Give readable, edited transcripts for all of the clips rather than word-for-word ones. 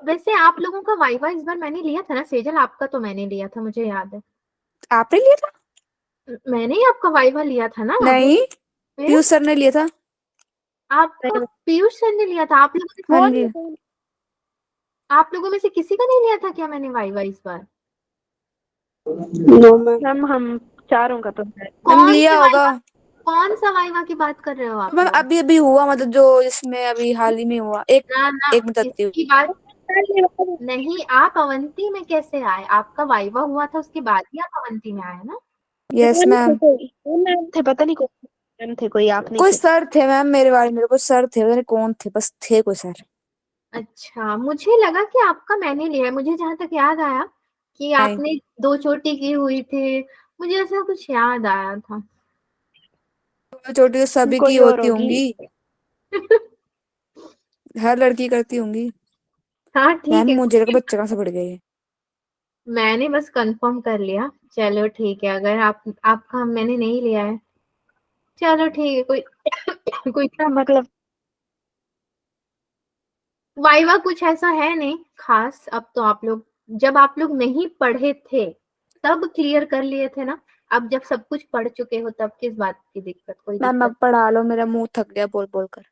वैसे आप लोगों का वाइवा इस बार मैंने लिया था ना सेजल, आपका तो मैंने लिया था, मुझे याद है। आपने लिया था? मैंने ही आपका वाइवा लिया था ना। नहीं, फिर पीयूष सर ने लिया था। आपका पीयूष सर ने लिया था। हाँ जी। आप लोगों में से किसी का नहीं लिया था क्या मैंने वाइवा इस बार? नो मैम, हम चारों का तो है। मैम कौन लिया से होगा। वाइवा, कौन सा वाइवा की बात कर रहे हो आप मैम लोग? अभी अभी हुआ, मतलब जो इसमें अभी हाल ही में हुआ। एक ना ना, एक मिनट बताती हूँ। इसकी बात नहीं। आप अवंती में कैसे आए? आपका वाइवा हुआ था उसके बाद ही आप अवंती में आए ना। Yes ma'am. वो मैम थे, पता नहीं कौन मैम थे, कोई आप नहीं कोई थे। सर थे मैम, मेरे बारे में मेरे को सर थे, पता नहीं कौन थे, बस थे कोई सर। अच्छा, मुझे लगा कि आपका मैंने लिया है। मुझे जहां तक याद आया कि नहीं, आपने दो चोटी की हुई थी, मुझे ऐसा कुछ याद आया था। तो चोटी तो सभी की कोई और होती होगी। होंगी, हर लड़की करती होंगी। हाँ ठीक मैम है, मुझे लगा बच्चे कहाँ से बढ़ गए। मैंने बस कंफर्म कर लिया। चलो ठीक है, अगर आपका मैंने नहीं लिया है, चलो ठीक है। कोई कोई मतलब वाइवा कुछ ऐसा है नहीं खास। अब तो आप लोग, जब आप लोग नहीं पढ़े थे तब क्लियर कर लिए थे ना। अब जब सब कुछ पढ़ चुके हो तब किस बात की दिक्कत? कोई मैम दिक्कत। अब पढ़ा लो, मेरा मुंह थक गया बोल बोल कर।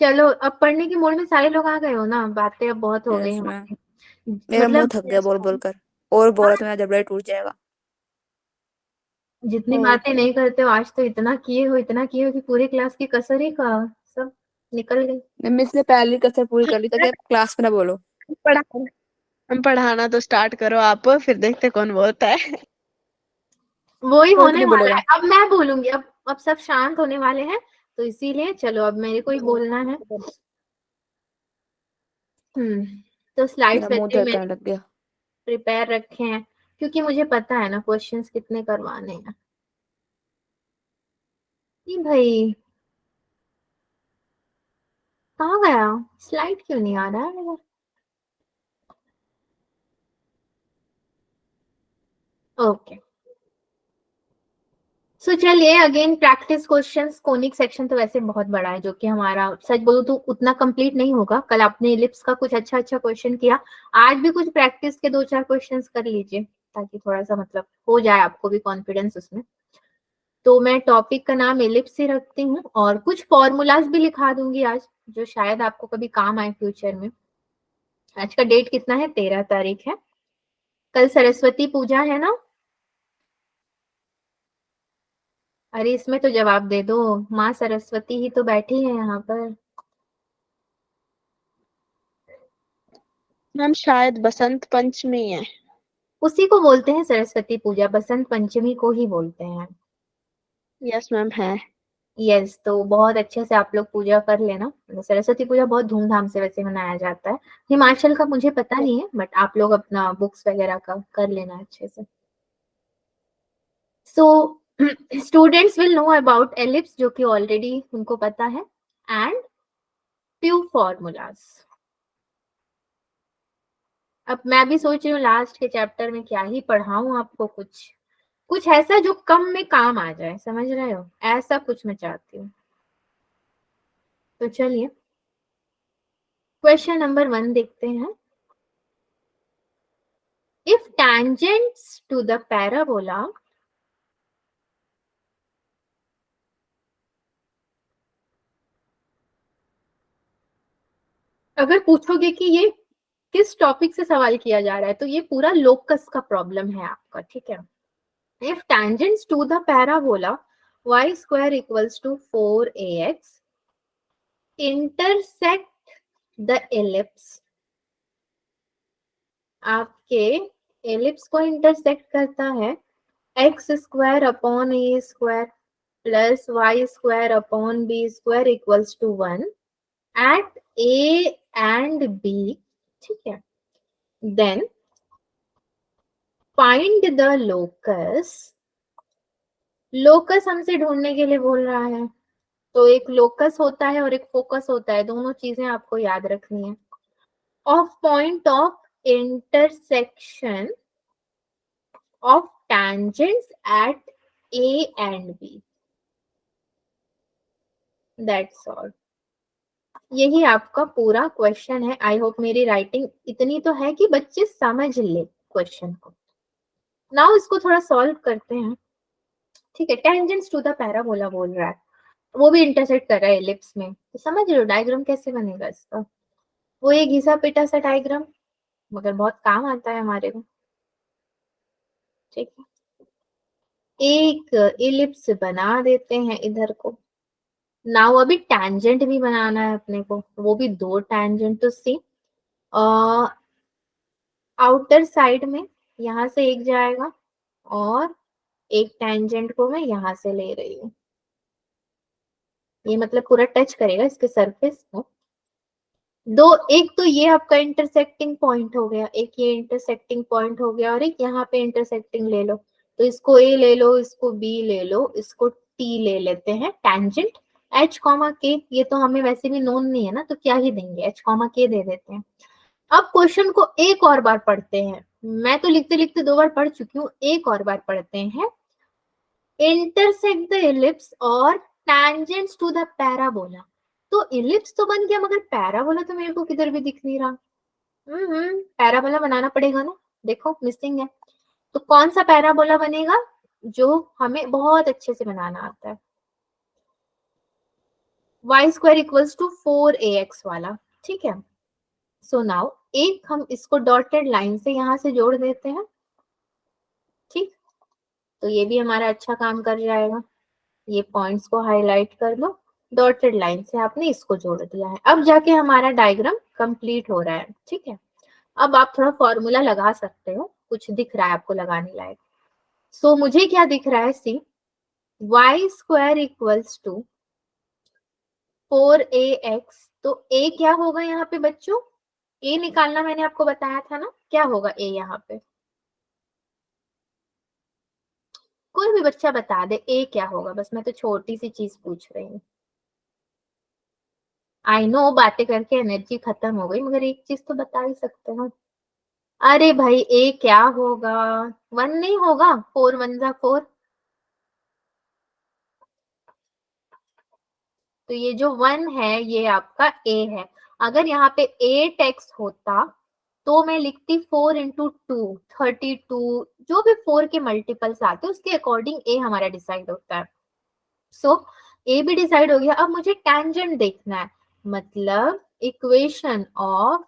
चलो, अब पढ़ने की मूड में सारे लोग आ गए हो ना, बातें अब बहुत हो गई यस मैम, हमारी। मेरा मुंह मतलब थक गया बोल बोल कर। और बोला तो मेरा जबड़ा ही टूट जाएगा। जितनी बातें नहीं करते हो, आज तो इतना किए हो, इतना किए हो कि पूरी क्लास की कसर ही का सब निकल गई। मैम इसलिए पहली कसर पूरी कर ली ताकि क्लास में ना बोलो। पढ़ा हम पढ़ाना तो स्टार्ट करो आप, फिर देखते कौन बोलता है। वो ही कोई तो होने नहीं वाला बोलेगा। है। अब मैं बोलूंगी। अब सब शांत होने वाले हैं, तो इसीलिए चलो अब मेरे को ही बोलना है। तो स्लाइड्स मेरा मुंह वैसे दर्द मैंने करने लग गया। प्रिपेयर रखे हैं, क्योंकि मुझे पता है ना क्वेश्चंस कितने करवाने हैं। नहीं भाई, कहाँ गया? स्लाइड क्यों नहीं आ रहा है मेरा? ओके, सो चलिए again practice questions. Conic section तो वैसे बहुत बड़ा है, जो कि हमारा सच बोलूं तो उतना कंप्लीट नहीं होगा। कल आपने इलिप्स का कुछ अच्छा अच्छा क्वेश्चन किया, आज भी कुछ प्रैक्टिस के दो चार क्वेश्चंस कर लीजिए, ताकि थोड़ा सा मतलब हो जाए आपको भी कॉन्फिडेंस उसमें। तो मैं टॉपिक का नाम इलिप्स ही रखती हूँ, और कुछ फॉर्मूलाज भी लिखा दूंगी आज, जो शायद आपको कभी काम आए फ्यूचर में। आज का डेट कितना है? 13 तारीख है। कल सरस्वती पूजा है ना। अरे इसमें तो जवाब दे दो, माँ सरस्वती ही तो बैठी है यहाँ पर। मैम शायद बसंत पंचमी है। उसी को बोलते हैं सरस्वती पूजा, बसंत पंचमी को ही बोलते हैं। यस मैम है। यस, तो बहुत अच्छे से आप लोग पूजा कर लेना। सरस्वती पूजा बहुत धूमधाम से वैसे मनाया जाता है। हिमाचल का मुझे पता नहीं है, बट आप लोग अपना बुक्स वगैरह का कर लेना अच्छे से। So students will know about ellipse, जो कि ऑलरेडी उनको पता है, एंड फ्यू फॉर्मूलाज। अब मैं भी सोच रही हूँ लास्ट के चैप्टर में क्या ही पढ़ाऊं आपको, कुछ कुछ ऐसा जो कम में काम आ जाए, समझ रहे हो? ऐसा कुछ मैं चाहती हूँ। तो चलिए क्वेश्चन नंबर 1 देखते हैं। If tangents to the parabola, अगर पूछोगे कि ये किस टॉपिक से सवाल किया जा रहा है, तो ये पूरा लोकस का प्रॉब्लम है आपका, ठीक है। If tangents to the parabola y square equals to 4ax intersect the ellipse, आपके एलिप्स को इंटरसेक्ट करता है x square upon a square plus y square upon b square equals to 1 at A and b, ठीक है। Then find the locus. Locus हमसे ढूंढने के लिए बोल रहा है, तो एक लोकस होता है और एक फोकस होता है, दोनों चीजें आपको याद रखनी है। Of point of intersection of tangents at A and B. That's all. यही आपका पूरा क्वेश्चन है। आई होप मेरी राइटिंग इतनी तो है कि बच्चे समझ ले क्वेश्चन को। नाउ इसको थोड़ा सॉल्व करते हैं, ठीक है। टेंजेंट्स टू द पैराबोला बोल रहा है, वो भी इंटरसेक्ट कर रहा है एलिप्स में, तो समझ लो डायग्राम कैसे बनेगा इसका। वो एक घिसा पिटा सा डायग्राम, मगर बहुत काम आता है हमारे को, ठीक है। एक एलिप्स बना देते हैं इधर को। नाउ अभी टैंजेंट भी बनाना है अपने को, वो भी 2 टैंजेंट। तो सी आउटर साइड में यहां से एक जाएगा और एक टैंजेंट को मैं यहां से ले रही हूँ, ये मतलब पूरा टच करेगा इसके सरफेस को। एक तो ये आपका इंटरसेक्टिंग पॉइंट हो गया, एक ये इंटरसेक्टिंग पॉइंट हो गया, और एक यहाँ पे इंटरसेक्टिंग ले लो। तो इसको ए ले लो, इसको बी ले लो, इसको टी ले लेते हैं। टैंजेंट एच कॉमा के, ये तो हमें वैसे भी नोन नहीं है ना, तो क्या ही देंगे, एच कॉमा के दे देते हैं। अब क्वेश्चन को एक और बार पढ़ते हैं, मैं तो लिखते लिखते 2 बार पढ़ चुकी हूँ, एक और बार पढ़ते हैं। इंटरसेक्ट द इलिप्स और टैंजेंट्स टू द पैराबोला। तो इलिप्स तो बन गया, मगर पैराबोला तो मेरे को किधर भी दिख नहीं रहा। पैराबोला बनाना पड़ेगा ना, देखो मिसिंग है। तो कौन सा पैराबोला बनेगा जो हमें बहुत अच्छे से बनाना आता है, y² इक्वल्स टू 4ax वाला, ठीक है। सो नाउ एक हम इसको डॉटेड लाइन से यहां से जोड़ देते हैं, ठीक। तो ये भी हमारा अच्छा काम कर जाएगा। ये पॉइंट्स को हाईलाइट कर लो, डॉटेड लाइन से आपने इसको जोड़ दिया है। अब जाके हमारा डायग्राम कंप्लीट हो रहा है, ठीक है। अब आप थोड़ा फॉर्मूला लगा सकते हो, कुछ दिख रहा है आपको लगाने लायक। सो मुझे क्या दिख रहा है, सी y² इक्वल्स टू 4ax। तो a क्या होगा यहाँ पे बच्चों, a निकालना मैंने आपको बताया था ना, क्या होगा a यहाँ पे, कोई भी बच्चा बता दे a क्या होगा, बस मैं तो छोटी सी चीज पूछ रही हूँ। आई नो बातें करके एनर्जी खत्म हो गई, मगर एक चीज तो बता ही सकते हो। अरे भाई ए क्या होगा, 1 नहीं होगा, 4 1 जा 4। तो ये जो 1 है ये आपका ए है। अगर यहाँ पे 8x होता तो मैं लिखती 4 इंटू 2 32, जो भी 4 के मल्टीपल्स आते हैं उसके अकॉर्डिंग ए हमारा डिसाइड होता है। सो ए भी डिसाइड हो गया। अब मुझे टेंजेंट देखना है, मतलब equation of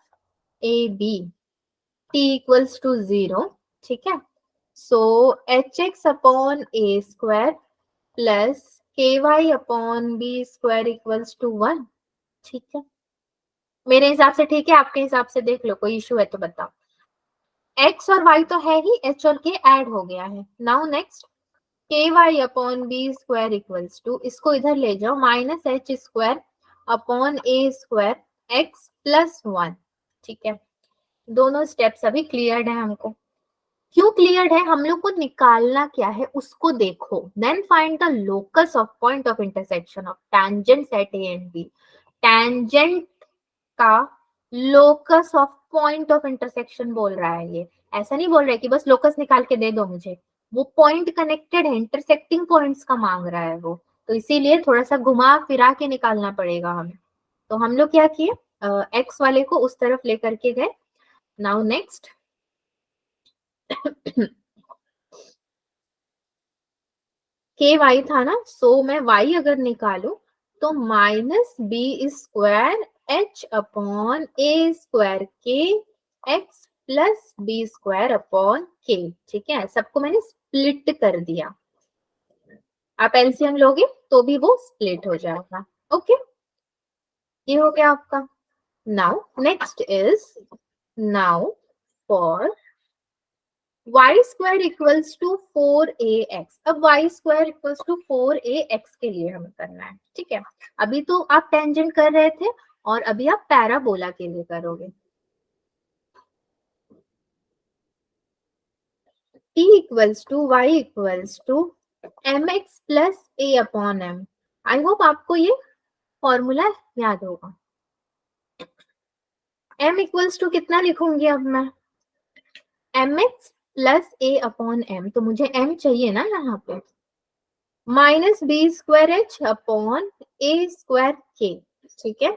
a b t equals to 0, ठीक है। So hx upon a square plus ky upon b square equals to 1, ठीक है। मेरे हिसाब से ठीक है, आपके हिसाब से देख लो, कोई इशू है तो बताओ। x और y तो है ही, h और k ऐड हो गया है। Now next ky upon b square equals to, इसको इधर ले जाओ, minus h square upon a square x plus 1, ठीक है। दोनों स्टेप्स अभी क्लियर्ड है हमको। क्यों क्लियर्ड है, हम लोग को निकालना क्या है उसको देखो। Then find the locus of point of intersection of tangents at A and B. Tangent का locus of point of intersection बोल रहा है ये, ऐसा नहीं बोल रहा है कि बस लोकस निकाल के दे दो मुझे, वो पॉइंट कनेक्टेड है, इंटरसेक्टिंग पॉइंट्स का मांग रहा है वो, तो इसीलिए थोड़ा सा घुमा फिरा के निकालना पड़ेगा हमें। तो हम लोग क्या किए, एक्स वाले को उस तरफ लेकर के गए। नाउ नेक्स्ट के वाई था ना, सो मैं वाई अगर निकालू तो minus b square h upon a square k x plus b square upon k, ठीक है। सबको मैंने स्प्लिट कर दिया, आप एलसीएम लोगे तो भी वो स्प्लिट हो जाएगा, ओके। ये हो गया आपका। Now next is, now for y² equals to 4ax। अब y² इक्वल्स टू 4ax के लिए हमें करना है, ठीक है। अभी तो आप टेंजेंट कर रहे थे और अभी आप पैराबोला के लिए करोगे। t equals to y equals to mx plus a upon m। I hope आपको ये फॉर्मूला याद होगा। m इक्वल्स टू कितना लिखूंगी अब मैं, mx plus a upon m, तो मुझे m चाहिए ना यहाँ पे, minus b square h upon a square k, ठीक है।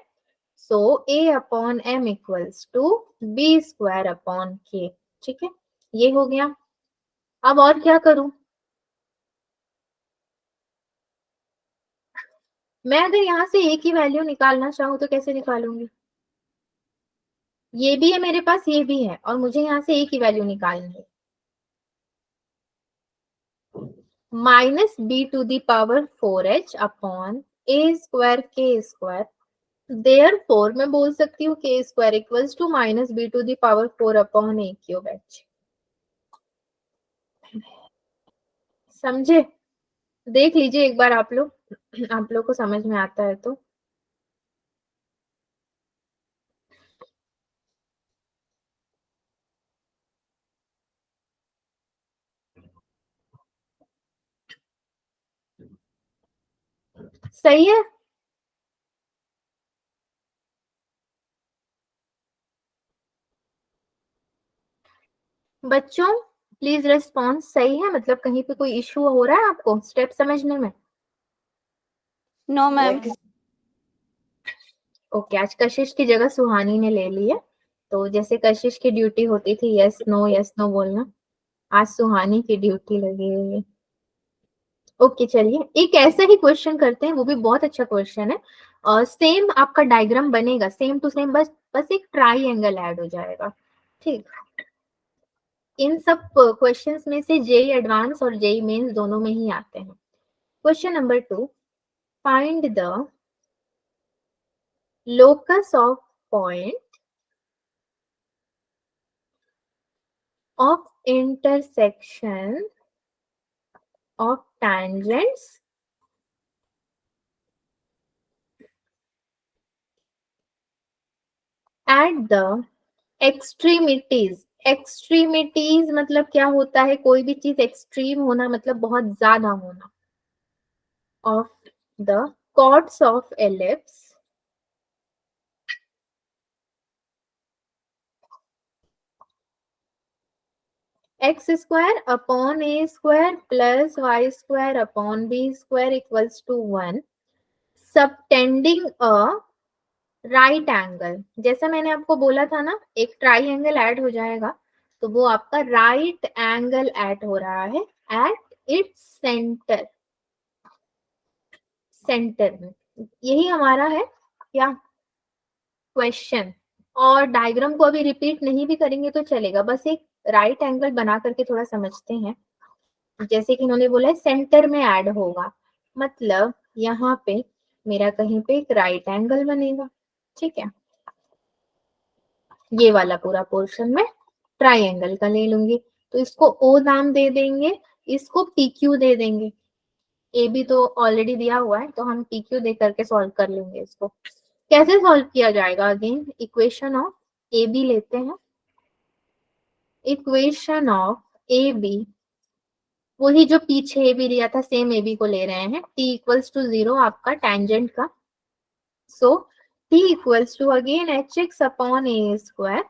So a/m equals to b² k। ठीक है, ये हो गया। अब और क्या करूं, मैं अगर यहाँ से a की वैल्यू निकालना चाहूँ तो कैसे निकालूंगी? ये भी है मेरे पास, ये भी है, और मुझे यहाँ से a की वैल्यू निकालनी है। -b⁴h upon a²k²। देयरफॉर मैं बोल सकती हूँ k² equals to -b⁴ upon a³h। समझे? देख लीजिए एक बार आप लोग, आप लोग को समझ में आता है तो। सही है बच्चों, प्लीज रेस्पॉन्स सही है, मतलब कहीं पे कोई इश्यू हो रहा है आपको स्टेप समझने में? No ma'am. ओके, आज कशिश की जगह सुहानी ने ले ली है, तो जैसे कशिश की ड्यूटी होती थी यस नो बोलना, आज सुहानी की ड्यूटी लगी हुई है। ओके चलिए, एक ऐसा ही क्वेश्चन करते हैं, वो भी बहुत अच्छा क्वेश्चन है। सेम आपका डायग्राम बनेगा, सेम टू सेम, बस एक ट्राइंगल ऐड हो जाएगा। ठीक, इन सब क्वेश्चंस में से जेई एडवांस और जेई मेंस दोनों में ही आते हैं। Question number 2, find the locus of point of intersection of tangents at the extremities। Extremities मतलब क्या होता है? कोई भी चीज एक्सट्रीम होना मतलब बहुत ज्यादा होना। Of the chords of ellipse x² upon a² plus y² upon b² equals to 1 subtending a right angle. जैसा मैंने आपको बोला था ना, एक ट्राइंगल ऐड हो जाएगा, तो वो आपका राइट एंगल ऐड हो रहा है एट इट्स सेंटर। सेंटर में, यही हमारा है क्या क्वेश्चन। और डायग्राम को अभी रिपीट नहीं भी करेंगे तो चलेगा, बस एक राइट एंगल बना करके थोड़ा समझते हैं। जैसे कि इन्होंने बोला है सेंटर में ऐड होगा, मतलब यहाँ पे मेरा कहीं पे एक राइट एंगल बनेगा। ठीक है, ये वाला पूरा पोर्शन में ट्राइंगल का ले लूंगी, तो इसको ओ नाम दे देंगे, इसको PQ दे देंगे। ए बी तो ऑलरेडी दिया हुआ है, तो हम PQ दे करके सॉल्व कर लेंगे इसको। कैसे सॉल्व किया जाएगा? Again equation of a b लेते हैं, इक्वेशन ऑफ ए बी वही जो पीछे ए बी लिया था, सेम ए बी को ले रहे हैं। t इक्वल्स टू 0 आपका टेंजेंट का, so t equals to again hx upon a²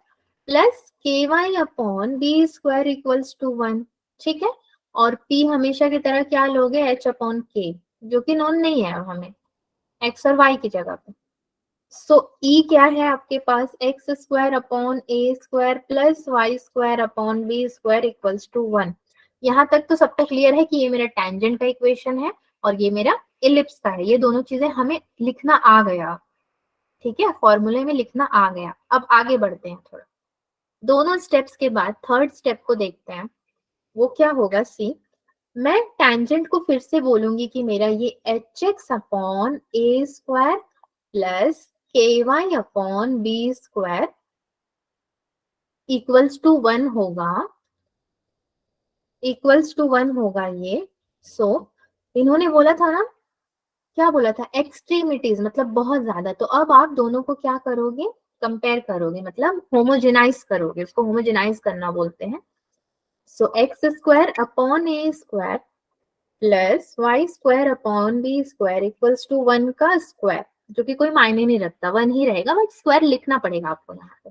plus ky upon b² equals to 1। ठीक है, और p हमेशा की तरह क्या लोगे? h अपॉन k, जो कि नॉन नहीं है हमें, x और y की जगह पे। सो e क्या है आपके पास? x² upon a² plus y² upon b² equals to 1। यहाँ तक तो सबको क्लियर है कि ये मेरा टेंजेंट का इक्वेशन है और ये मेरा इलिप्स का है। ये दोनों चीजें हमें लिखना आ गया, ठीक है, फॉर्मूले में लिखना आ गया। अब आगे बढ़ते हैं थोड़ा, दोनों स्टेप्स के बाद थर्ड स्टेप को देखते हैं। वो क्या होगा? सी, मैं टेंजेंट को फिर से बोलूंगी कि मेरा ये hx upon a² plus ky upon b² equals to 1 होगा, इक्वल्स टू 1 होगा ये। सो इन्होंने बोला था ना, क्या बोला था? एक्सट्रीमिटीज मतलब बहुत ज्यादा। तो अब आप दोनों को क्या करोगे? कंपेयर करोगे, मतलब होमोजेनाइज करोगे, उसको होमोजेनाइज करना बोलते हैं। So x² upon a² plus y² upon b² equals to 1 का स्क्वायर, जो कि कोई मायने नहीं रखता, 1 ही रहेगा, बट स्क्वायर लिखना पड़ेगा आपको यहाँ पे।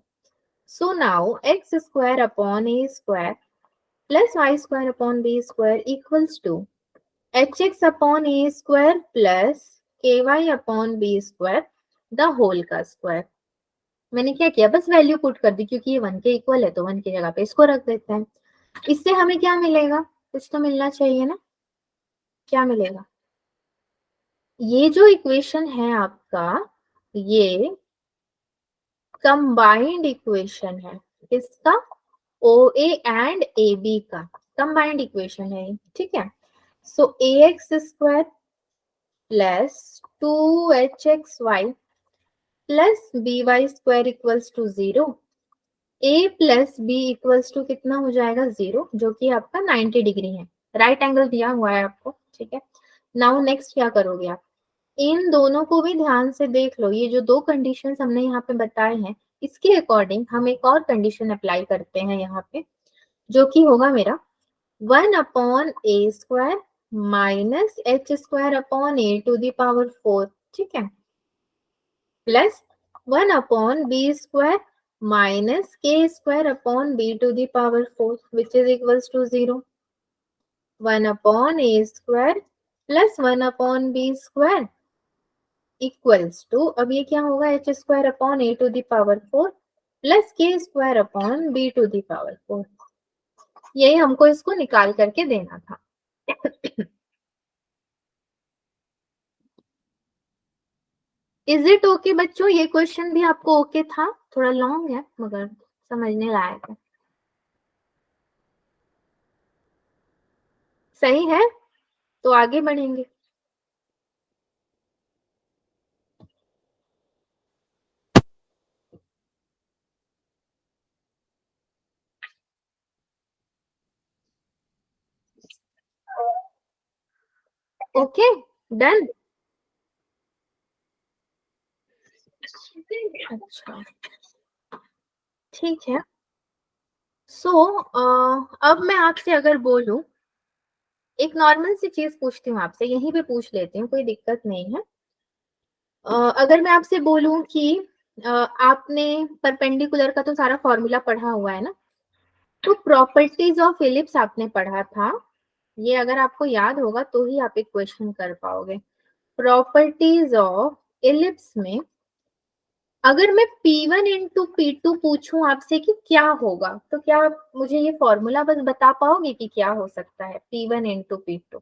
So now x² upon a² plus y² upon b² equals to hx upon a² plus ky upon b² the whole का स्क्वायर। मैंने क्या किया, बस वैल्यू पुट कर दी, क्योंकि ये 1 के इक्वल है तो 1 की जगह पे इसको रख देते हैं। इससे हमें क्या मिलेगा, कुछ तो मिलना चाहिए ना, क्या मिलेगा, ये जो इक्वेशन है आपका, ये कंबाइंड इक्वेशन है किसका, OA एंड AB का कंबाइंड इक्वेशन है, ठीक है। So AX square plus 2HXY plus BY square equals to 0, A plus B equals to कितना हो जाएगा 0, जो कि आपका 90 डिग्री है, राइट एंगल दिया हुआ है आपको, ठीक है। नाउ नेक्स्ट क्या करोगे आप, इन दोनों को भी ध्यान से देख लो, ये जो दो कंडीशंस हमने यहाँ पे बताए हैं, इसके अकॉर्डिंग हम एक और कंडीशन अप्लाई करते हैं यहाँ पे, जो कि होगा मेरा 1/a² माइनस h² ठीक है, plus 1/b² minus k² which is equals to 0, 1/a² plus 1/b² equals to, अब ये क्या होगा, h² प्लस k² यही हमको इसको निकाल करके देना था। इज इट ओके बच्चों, ये क्वेश्चन भी आपको ओके था, थोड़ा लॉन्ग है मगर समझने लायक है, सही है, तो आगे बढ़ेंगे। Okay done. अच्छा ठीक है। सो अब मैं आपसे अगर बोलूं, एक नॉर्मल सी चीज पूछती हूँ आपसे, यहीं पे पूछ लेती हूँ, कोई दिक्कत नहीं है। अगर मैं आपसे बोलूं कि आपने परपेंडिकुलर का तो सारा फॉर्मूला पढ़ा हुआ है ना, तो प्रॉपर्टीज ऑफ इलिप्स आपने पढ़ा था, ये अगर आपको याद होगा तो ही आप एक क्वेश्चन कर पाओगे। प्रॉपर्टीज ऑफ इलिप्स में अगर मैं P1 इंटू P2 पूछूं आपसे कि क्या होगा, तो क्या आप मुझे ये फॉर्मूला बस बता पाओगे कि क्या हो सकता है P1 इंटू P2?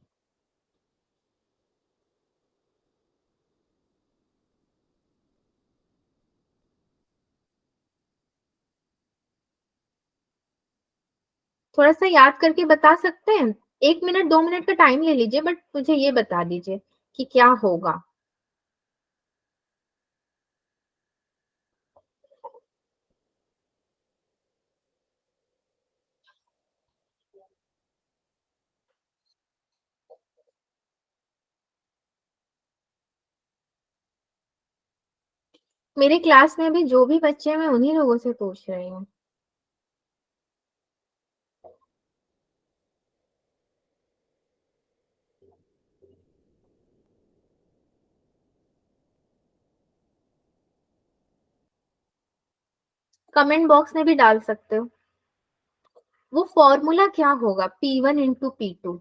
थोड़ा सा याद करके बता सकते हैं, 1 मिनट 2 मिनट का टाइम ले लीजिए, बट मुझे ये बता दीजिए कि क्या होगा। मेरे क्लास में भी जो भी बच्चे हैं मैं उन्हीं लोगों से पूछ रही हूँ। कमेंट बॉक्स में भी डाल सकते हो। वो फॉर्मूला क्या होगा P1 इंटू P2,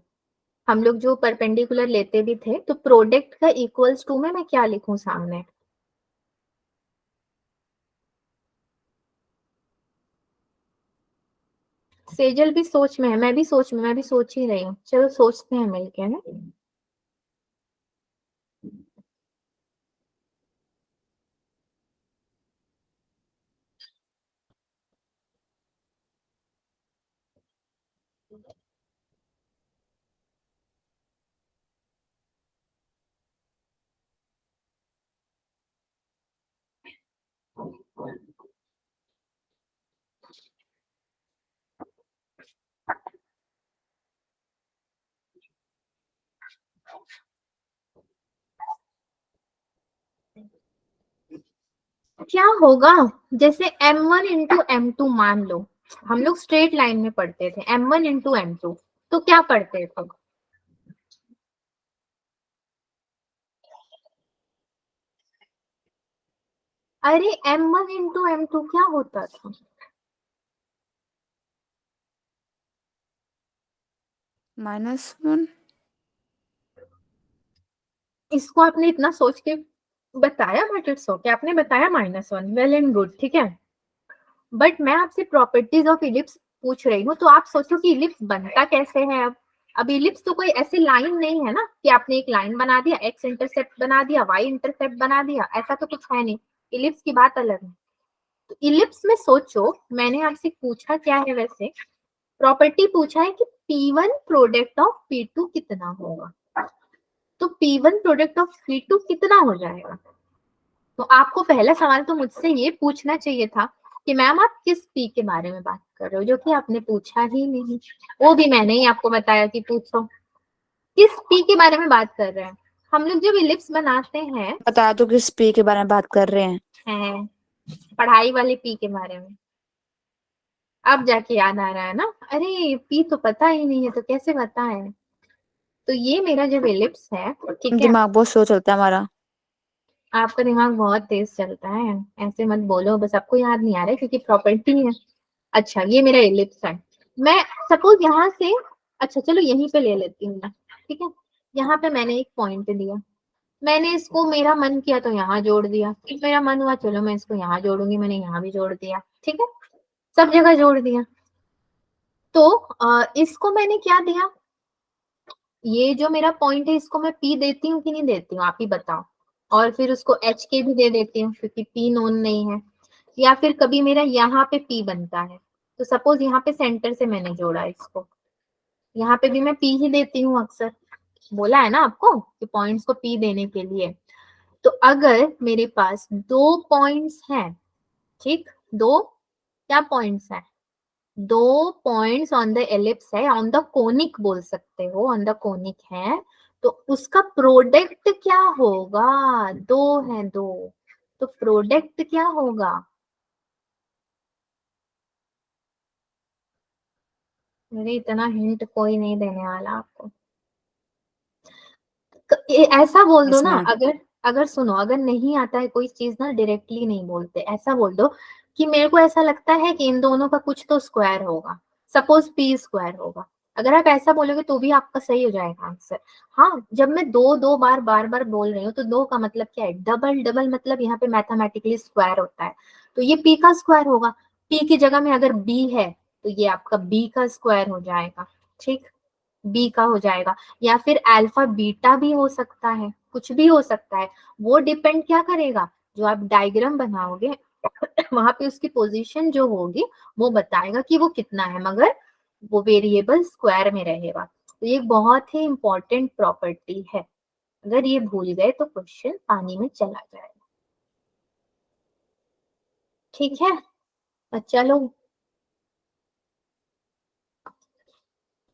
हम लोग जो परपेंडिकुलर लेते भी थे, तो प्रोडक्ट का इक्वल्स टू में मैं क्या लिखूं सामने? सेजल भी सोच में है, मैं भी सोच में, मैं भी सोच ही रही हूँ, चलो सोचते हैं मिलके ना। क्या होगा, जैसे M1 इंटू M2 मान लो, हम लोग स्ट्रेट लाइन में पढ़ते थे M1 इंटू M2, तो क्या पढ़ते थे? अरे M1 इंटू M2 क्या होता था? -1। इसको आपने इतना सोच के बताया, बट इट्स ओके, आपने बताया -1, वेल एंड गुड, ठीक है। बट मैं आपसे प्रॉपर्टीज ऑफ इलिप्स पूछ रही हूँ, तो आप सोचो कि इलिप्स बनता कैसे है। अब इलिप्स तो कोई ऐसी लाइन नहीं है ना कि आपने एक लाइन बना दिया, एक्स इंटरसेप्ट बना दिया, वाई इंटरसेप्ट बना दिया, ऐसा तो कुछ है नहीं। इलिप्स की बात अलग है। तो इलिप्स में सोचो, मैंने आपसे पूछा क्या है, वैसे प्रॉपर्टी पूछा है कि P1 प्रोडक्ट ऑफ P2 कितना होगा। तो P1 प्रोडक्ट ऑफ P2 कितना हो जाएगा। तो आपको पहला सवाल तो मुझसे ये पूछना चाहिए था कि मैम आप किस पी के बारे में बात कर रहे हो, जो कि आपने पूछा ही नहीं। वो भी मैंने ही आपको बताया कि पूछो किस पी के बारे में बात कर रहे हैं। हम लोग जब इलिप्स बनाते हैं, बता दो किस पी के बारे में बात कर रहे हैं। पढ़ाई वाले पी के बारे में। अब जाके याद आ रहा है ना, अरे पी तो पता ही नहीं है तो कैसे पता है। तो ये मेरा जो इलिप्स है, ठीक है। दिमाग बहुत स्लो चलता है हमारा। आपका दिमाग बहुत तेज चलता है, ऐसे मत बोलो, बस आपको याद नहीं आ रहा है क्योंकि प्रॉपर्टी है। अच्छा, ये मेरा इलिप्स है। मैं सपोज यहाँ से, अच्छा चलो यहीं पे ले लेती हूँ मैं, ठीक है। यहाँ पे मैंने एक पॉइंट दिया, मैंने इसको, मेरा मन किया तो यहाँ जोड़ दिया, फिर मेरा मन हुआ चलो मैं इसको यहाँ जोड़ूंगी, मैंने यहाँ भी जोड़ दिया, ठीक है। सब जगह जोड़ दिया। तो इसको मैंने क्या दिया, ये जो मेरा पॉइंट है इसको मैं पी देती हूँ कि नहीं देती हूँ, आप ही बताओ। और फिर उसको एच के भी दे देती हूँ क्योंकि पी नोन नहीं है। या फिर कभी मेरा यहाँ पे पी बनता है, तो सपोज यहाँ पे सेंटर से मैंने जोड़ा इसको, यहाँ पे भी मैं पी ही देती हूँ अक्सर। बोला है ना आपको कि पॉइंट्स को पी देने के लिए। तो अगर मेरे पास दो पॉइंट्स हैं, ठीक, दो क्या पॉइंट्स हैं, दो पॉइंट्स ऑन द एलिप्स है, ऑन द कोनिक बोल सकते हो, ऑन द कोनिक है, तो उसका प्रोडक्ट क्या होगा, दो है दो, तो प्रोडक्ट क्या होगा। मेरे इतना हिंट कोई नहीं देने वाला आपको। तो ऐसा बोल दो ना, इसमें अगर अगर सुनो, अगर नहीं आता है कोई चीज ना, डायरेक्टली नहीं बोलते, ऐसा बोल दो कि मेरे को ऐसा लगता है कि इन दोनों का कुछ तो स्क्वायर होगा, सपोज पी स्क्वायर होगा। अगर आप ऐसा बोलोगे तो भी आपका सही हो जाएगा आंसर। हाँ, जब मैं दो दो बार बार बोल रही हूँ तो दो का मतलब क्या है, डबल, डबल मतलब यहाँ पे मैथमेटिकली स्क्वायर होता है, तो ये पी का स्क्वायर होगा। पी की जगह में अगर बी है तो ये आपका बी का स्क्वायर हो जाएगा, ठीक, बी का हो जाएगा। या फिर अल्फा बीटा भी हो सकता है, कुछ भी हो सकता है। वो डिपेंड क्या करेगा, जो आप डायग्राम बनाओगे वहां पे उसकी पोजीशन जो होगी वो बताएगा कि वो कितना है, मगर वो वेरिएबल स्क्वायर में रहेगा। तो ये बहुत ही इंपॉर्टेंट प्रॉपर्टी है, अगर ये भूल गए तो क्वेश्चन पानी में चला जाएगा। ठीक है, अच्छा लो,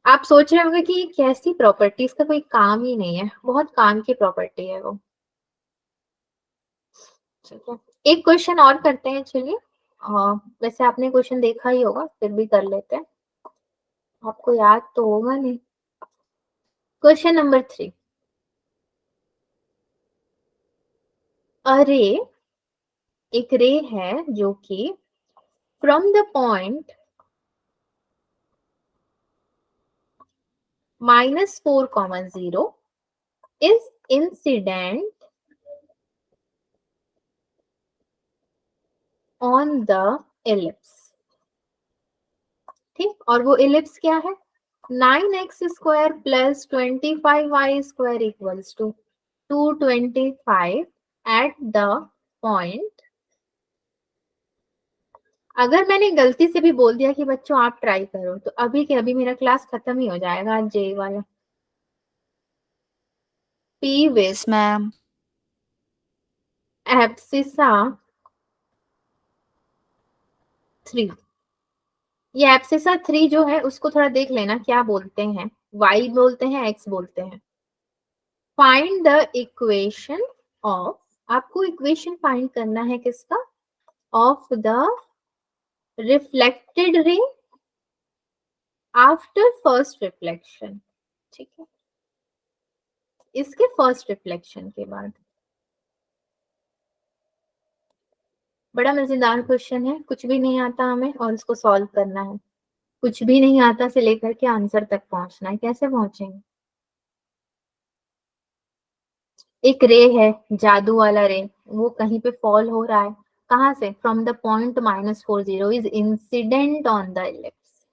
आप सोच रहे होंगे कि ये कैसी प्रॉपर्टी, इसका कोई काम ही नहीं है, बहुत काम की प्रॉपर्टी है वो। ठीक है, एक क्वेश्चन और करते हैं, चलिए। वैसे आपने क्वेश्चन देखा ही होगा, फिर भी कर लेते हैं, आपको याद तो होगा नहीं। क्वेश्चन नंबर 3, अरे एक रे है जो कि from the point -4, 0 is incident on the ellipse, ठीक। और वो एलिप्स क्या है, 9x² + 25y² equals to 225 at the point. अगर मैंने गलती से भी बोल दिया कि बच्चों आप ट्राई करो, तो अभी के अभी मेरा क्लास खत्म ही हो जाएगा आज जे वाला। पी विथ इसमें एब्सिसा 3, ये एब्सिसा 3 जो है उसको थोड़ा देख लेना क्या बोलते हैं, वाई बोलते हैं, एक्स बोलते हैं। फाइंड द इक्वेशन ऑफ, आपको इक्वेशन फाइंड करना है किसका, of the reflected ray after first reflection, ठीक है, इसके फर्स्ट रिफ्लेक्शन के बाद। बड़ा मजेदार क्वेश्चन है, कुछ भी नहीं आता हमें और इसको सॉल्व करना है। कुछ भी नहीं आता से लेकर के आंसर तक पहुंचना है, कैसे पहुंचेंगे। एक रे है, जादू वाला रे, वो कहीं पे फॉल हो रहा है, कहाँ से? From the point -40 is incident on the ellipse.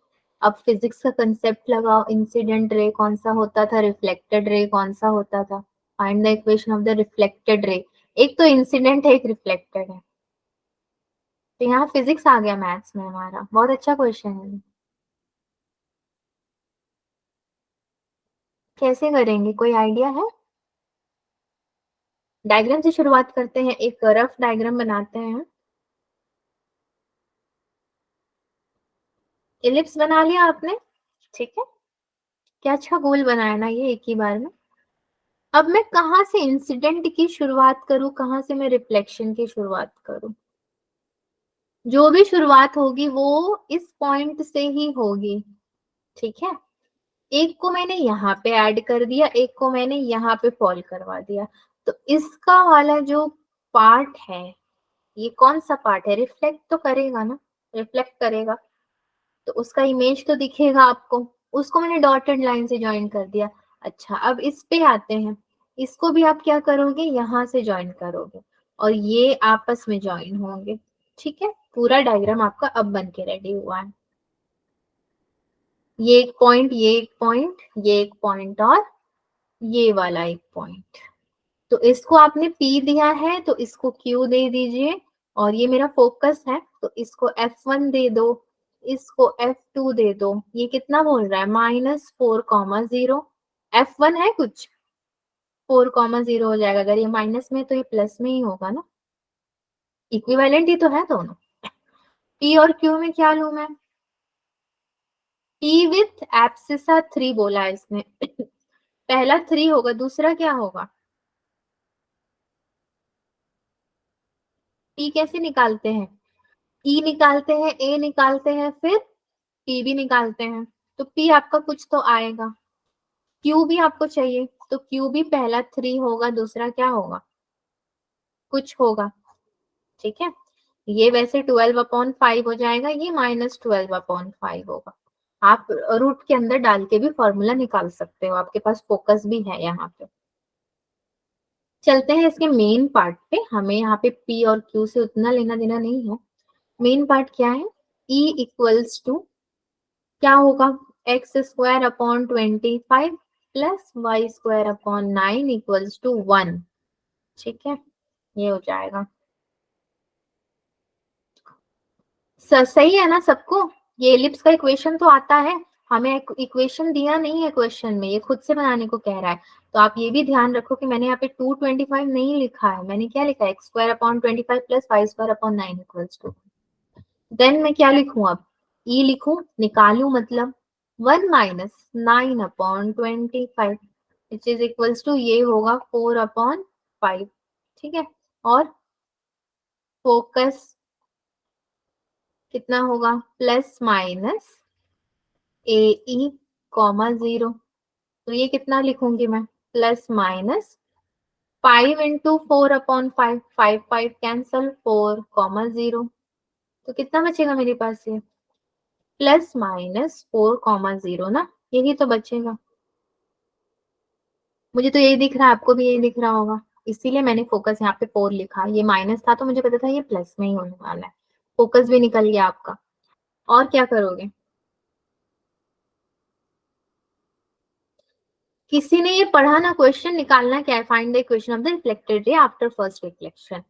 अब फिजिक्स का कंसेप्ट लगाओ, इंसिडेंट रे कौन सा होता था, रिफ्लेक्टेड रे कौन सा होता था, find the equation of the reflected ray. एक तो इंसिडेंट है, एक रिफ्लेक्टेड है, तो यहाँ फिजिक्स आ गया मैथ्स में हमारा। बहुत अच्छा क्वेश्चन है। कैसे करेंगे, कोई आइडिया है? डायग्राम से शुरुआत करते हैं, एक रफ डायग्राम बनाते हैं। इलिप्स बना लिया आपने, ठीक है, क्या अच्छा गोल बनाया ना ये एक ही बार में। अब मैं कहाँ से इंसिडेंट की शुरुआत करूं, कहाँ से मैं रिफ्लेक्शन की शुरुआत करूं? जो भी शुरुआत होगी वो इस पॉइंट से ही होगी, ठीक है। एक को मैंने यहाँ पे ऐड कर दिया, एक को मैंने यहाँ पे फॉल करवा दिया, तो इसका वाला जो पार्ट है, ये कौन सा पार्ट है? रिफ्लेक्ट तो करेगा ना, रिफ्लेक्ट करेगा, तो उसका इमेज तो दिखेगा आपको, उसको मैंने डॉटेड लाइन से ज्वाइन कर दिया। अच्छा, अब इस पे आते हैं, इसको भी आप क्या करोगे, यहाँ से ज्वाइन करोगे और ये आपस में ज्वाइन होंगे, ठीक है। पूरा डायग्राम आपका अब बन के रेडी हुआ है। ये एक पॉइंट, ये एक पॉइंट, ये एक पॉइंट और ये वाला एक पॉइंट, तो इसको आपने P दिया है तो इसको Q दे दीजिए, और ये मेरा फोकस है तो इसको F1 दे दो, इसको F2 दे दो। ये कितना बोल रहा है? -4,0। F1 है कुछ, 4,0 हो जाएगा, अगर ये माइनस में तो ये प्लस में ही होगा ना, इक्विवेलेंट ही तो है दोनों। P और Q में क्या लू मैं? P विथ एब्सिसा 3 बोला है इसने पहला 3 होगा, दूसरा क्या होगा? P कैसे निकालते हैं? E निकालते हैं, A निकालते हैं, फिर P भी निकालते हैं, तो P आपका कुछ तो आएगा। Q भी आपको चाहिए, तो Q भी पहला 3 होगा, दूसरा क्या होगा? कुछ होगा, ठीक है। ये वैसे 12/5 हो जाएगा, ये -12/5 होगा। आप रूट के अंदर डाल के भी फॉर्मूला निकाल सकते हो, आपके पास फोकस भी है यहाँ पे। चलते हैं इसके मेन पार्ट पे, हमें यहाँ पे P और Q से उतना लेना देना नहीं है। मेन पार्ट क्या है? E इक्वल्स टू क्या होगा? x² / 25 plus y² / 9 equals to 1, ठीक है, ये हो जाएगा। सही है ना सबको? ये एलिप्स का इक्वेशन तो आता है, हमें इक्वेशन दिया नहीं है क्वेश्चन में, ये खुद से बनाने को कह रहा है। तो आप ये भी ध्यान रखो कि मैंने यहाँ पे 225 नहीं लिखा है, मैंने क्या लिखा है? x² / 25 plus y² / 9 equals to. Then मैं क्या लिखूं अब? ई लिखूं, निकालू, मतलब 1 - 9/25 विच इज इक्वल्स टू, ये होगा 4/5, ठीक है। और फोकस कितना होगा? ±AE, 0, तो ये कितना लिखूंगी मैं? ±5 × 4/5, 5 कैंसल, 4, 0, तो कितना बचेगा मेरे पास? ये ±4, 0 ना, यही तो बचेगा। मुझे तो यही दिख रहा है, आपको भी यही दिख रहा होगा, इसीलिए मैंने फोकस यहाँ पे 4 लिखा। ये माइनस था तो मुझे पता था ये प्लस में ही होने वाला है। फोकस भी निकल गया आपका। और क्या करोगे? किसी ने ये पढ़ा ना, क्वेश्चन निकालना क्या है? Find the equation of the reflected ray after first reflection.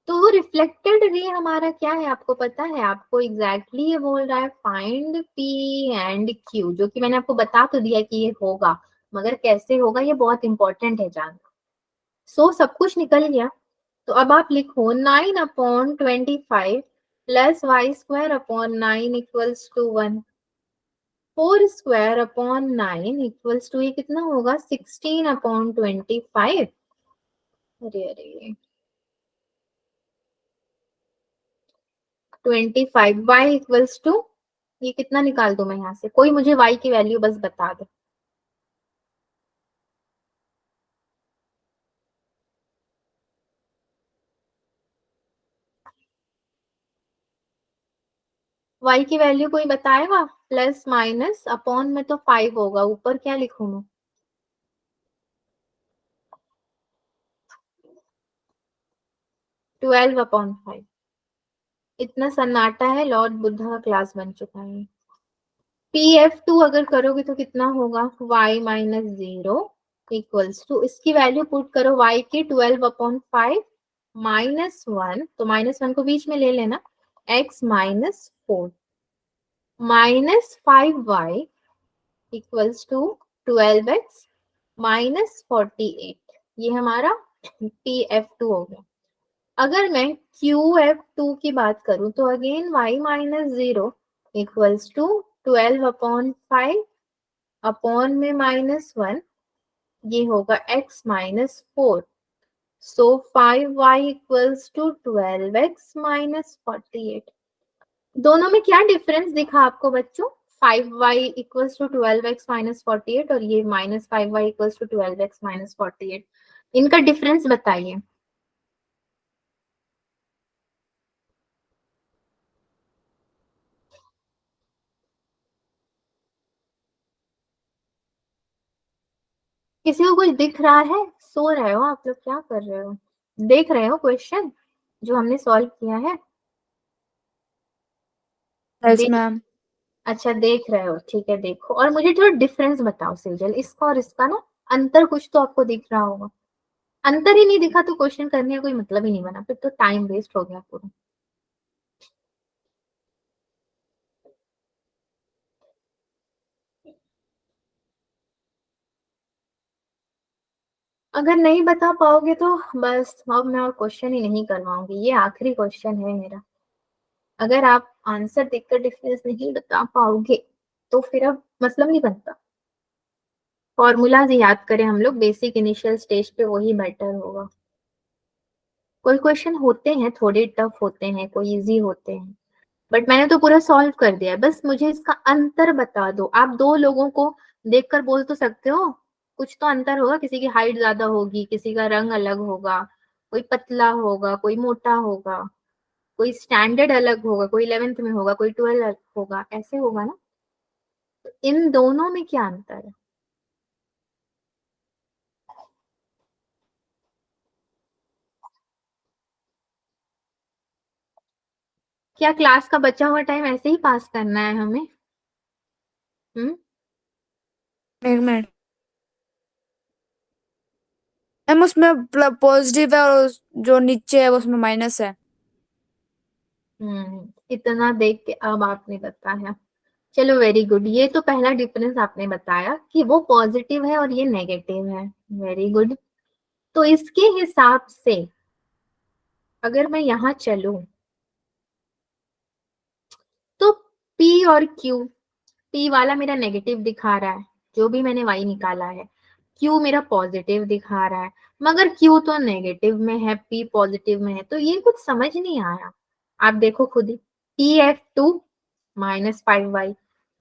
तो वो रिफ्लेक्टेड रे हमारा क्या है आपको पता है? आपको एग्जैक्टली ये बोल रहा है फाइंड P एंड Q, जो कि मैंने आपको बता तो दिया कि ये होगा, मगर कैसे होगा ये बहुत इंपॉर्टेंट है जानना। सब कुछ निकल गया, तो अब आप लिखो 9/25 plus y² / 9 equals to 1, 4² / 9 equals to, ये कितना होगा? 16/25। अरे अरे, 25 y इक्वल्स टू, ये कितना निकाल दूं मैं यहाँ से? कोई मुझे y की वैल्यू बस बता दो। y की वैल्यू कोई बताएगा? प्लस माइनस अपॉन में तो 5 होगा, ऊपर क्या लिखूं मैं? 12/5। इतना सन्नाटा है, लॉर्ड बुद्धा का क्लास बन चुका है। PF2 अगर करोगे तो कितना होगा, y माइनस 0 इक्वल्स टू, इसकी वैल्यू पुट करो y की 12/5 माइनस 1, तो -1 को बीच में ले लेना, x minus 4 minus 5y equals to 12x minus 48। ये हमारा PF2 हो गया। अगर मैं QF2 की बात करूं तो again y minus 0 equals to 12/5 upon में -1, ये होगा x minus 4। So 5y equals to 12x minus 48। दोनों में क्या डिफरेंस दिखा आपको बच्चों, 5y equals to 12x minus 48 और ये -5y equals to 12x minus 48। इनका डिफरेंस बताइए। किसी को कुछ दिख रहा है? सो रहे हो आप लोग, क्या कर रहे हो? देख रहे हो क्वेश्चन जो हमने सॉल्व किया है? यस देख, मैम। अच्छा देख रहे हो, ठीक है देखो, और मुझे थोड़ा डिफरेंस बताओ सेजल, इसका और इसका ना अंतर कुछ तो आपको दिख रहा होगा। अंतर ही नहीं दिखा तो क्वेश्चन करने का कोई मतलब ही नहीं बना, फिर तो टाइम वेस्ट हो गया पूरा। अगर नहीं बता पाओगे तो बस अब मैं और क्वेश्चन ही नहीं करवाऊंगी, ये आखिरी क्वेश्चन है मेरा। अगर आप आंसर देखकर डिफरेंस नहीं बता पाओगे तो फिर अब मतलब नहीं बनता। फॉर्मूलाज याद करें हम लोग, बेसिक इनिशियल स्टेज पे वही बेटर होगा। कोई क्वेश्चन होते हैं थोड़े टफ होते हैं, कोई इजी होते हैं, बट मैंने तो पूरा सॉल्व कर दिया है। बस मुझे इसका अंतर बता दो। आप दो लोगों को देखकर बोल तो सकते हो कुछ तो अंतर होगा, किसी की हाइट ज्यादा होगी, किसी का रंग अलग होगा, कोई पतला होगा, कोई मोटा होगा, कोई स्टैंडर्ड अलग होगा, कोई 11th में होगा, कोई 12 होगा, ऐसे होगा ना। तो इन दोनों में क्या अंतर है? क्या क्लास का बचा हुआ टाइम ऐसे ही पास करना है हमें? हम्म। एक मिनट मैम, उसमें पॉजिटिव है और जो नीचे है उसमें माइनस है। इतना देख के अब आपने बताया, चलो वेरी गुड। ये तो पहला डिफरेंस आपने बताया कि वो पॉजिटिव है और ये नेगेटिव है, वेरी गुड। तो इसके हिसाब से अगर मैं यहाँ चलूं तो P और Q, P वाला मेरा नेगेटिव दिखा रहा है, जो भी मैंने Y निकाला है। Q मेरा पॉजिटिव दिखा रहा है, मगर Q तो नेगेटिव में है, P पॉजिटिव में है, तो ये कुछ समझ नहीं आया। आप देखो खुद ही, PF2 minus 5y,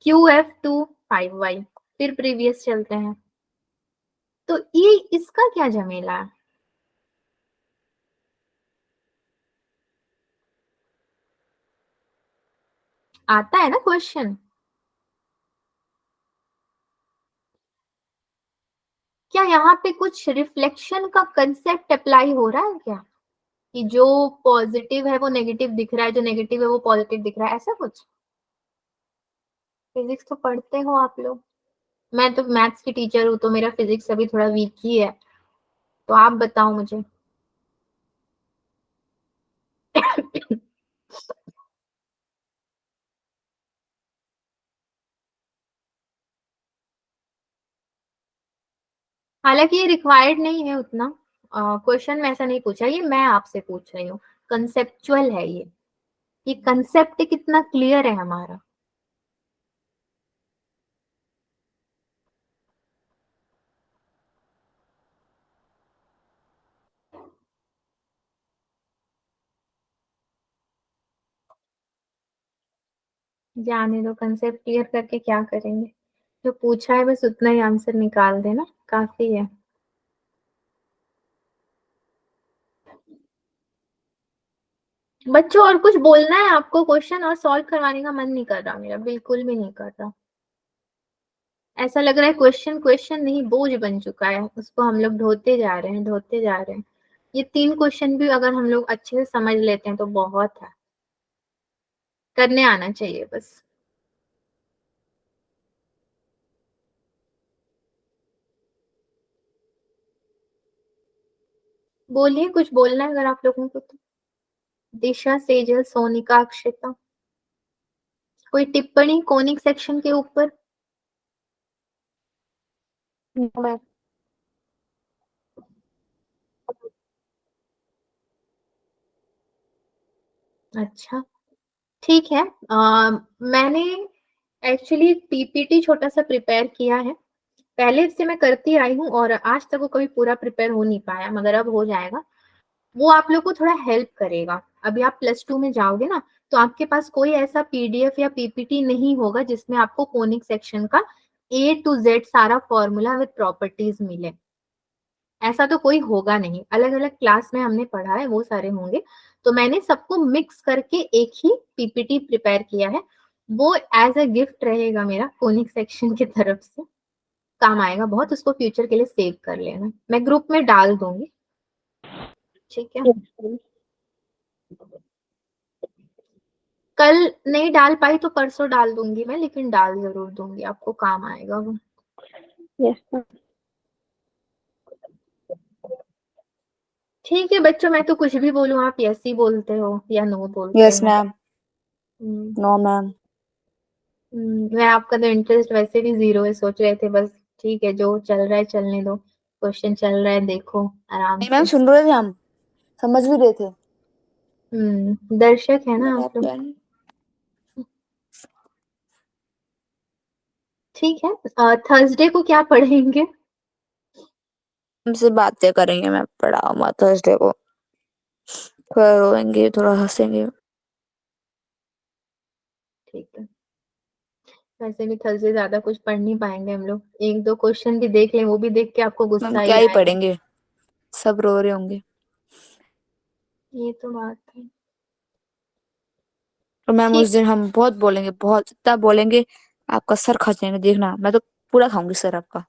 QF2 5y, फिर प्रीवियस चलते हैं। तो ये इसका क्या झमेला है? आता है ना क्वेश्चन? क्या यहाँ पे कुछ रिफ्लेक्शन का कंसेप्ट अप्लाई हो रहा है क्या, कि जो पॉजिटिव है वो नेगेटिव दिख रहा है, जो नेगेटिव है वो पॉजिटिव दिख रहा है, ऐसा कुछ? फिजिक्स तो पढ़ते हो आप लोग, मैं तो मैथ्स की टीचर हूँ तो मेरा फिजिक्स अभी थोड़ा वीक ही है, तो आप बताओ मुझे। हालांकि ये रिक्वायर्ड नहीं है उतना, क्वेश्चन में ऐसा नहीं पूछा, ये मैं आपसे पूछ रही हूँ, कंसेप्चुअल है ये कंसेप्ट कितना क्लियर है हमारा? जाने दो, कंसेप्ट क्लियर करके क्या करेंगे, जो पूछा है बस उतना ही आंसर निकाल देना, काफी है। बच्चों और कुछ बोलना है आपको? क्वेश्चन और सॉल्व करवाने का मन नहीं कर रहा मेरा, बिल्कुल भी नहीं कर रहा। ऐसा लग रहा है क्वेश्चन क्वेश्चन नहीं बोझ बन चुका है, उसको हम लोग ढोते जा रहे हैं, ढोते जा रहे हैं। ये 3 क्वेश्चन भी अगर हम लोग अच्छे से समझ लेते हैं तो बहुत है, करने आना चाहिए बस। बोलिए, कुछ बोलना है अगर आप लोगों को तो। दिशा, सेजल, सोनिका, अक्षिता, कोई टिप्पणी कोनिक सेक्शन के ऊपर? मैम अच्छा, ठीक है। मैंने एक्चुअली पीपीटी छोटा सा प्रिपेयर किया है, पहले से मैं करती आई हूँ और आज तक वो कभी पूरा प्रिपेयर हो नहीं पाया, मगर अब हो जाएगा। वो आप लोग को थोड़ा हेल्प करेगा। अभी आप +2 में जाओगे ना, तो आपके पास कोई ऐसा पीडीएफ या पीपीटी नहीं होगा जिसमें आपको कोनिक सेक्शन का A to Z सारा फॉर्मूला विद प्रॉपर्टीज मिले। ऐसा तो कोई होगा नहीं, अलग अलग क्लास में हमने पढ़ा है, वो सारे होंगे। तो मैंने सबको मिक्स करके एक ही पीपीटी प्रिपेयर किया है, वो एज अ गिफ्ट रहेगा मेरा कोनिक सेक्शन की तरफ से, काम आएगा बहुत, उसको फ्यूचर के लिए सेव कर लेना, मैं ग्रुप में डाल दूंगी, ठीक है। कल नहीं डाल पाई तो परसों डाल दूंगी मैं, लेकिन डाल जरूर दूंगी, आपको काम आएगा वो। Yes ma'am. ठीक है बच्चों, मैं तो कुछ भी बोलूं आप यस ही बोलते हो या नो बोलते यस हो। मैम, हम्म, नो मैम। मैं आपका तो इंटरेस्ट वैसे भी 0 है, सोच रहे थे बस ठीक है जो चल रहा है चलने दो, क्वेश्चन चल रहा है देखो आराम नहीं मैम, से। सुन रहे थे हम, समझ भी रहे थे। दर्शक है ना मेरा आप लोग। प्लान ठीक है, थर्सडे को क्या पढ़ेंगे? हमसे बातें करेंगे मैम, पढ़ाओ मत थर्सडे को, थोड़ा रोएंगे, थोड़ा हंसेंगे। ठीक है, वैसे भी थर्सडे ज्यादा कुछ पढ़ नहीं पाएंगे हम लोग, 1-2 क्वेश्चन भी देख लें, वो भी देख के आपको मैम गुस्सा क्या ही ही आएगा। पढ़ेंगे, सब रो रहे होंगे। ये तो बात है। और मैम ठीक, उस दिन हम बहुत बोलेंगे, बहुत इतना बोलेंगे, आपका सर खा जाएंगे, देखना मैं तो पूरा खाऊंगी सर आपका।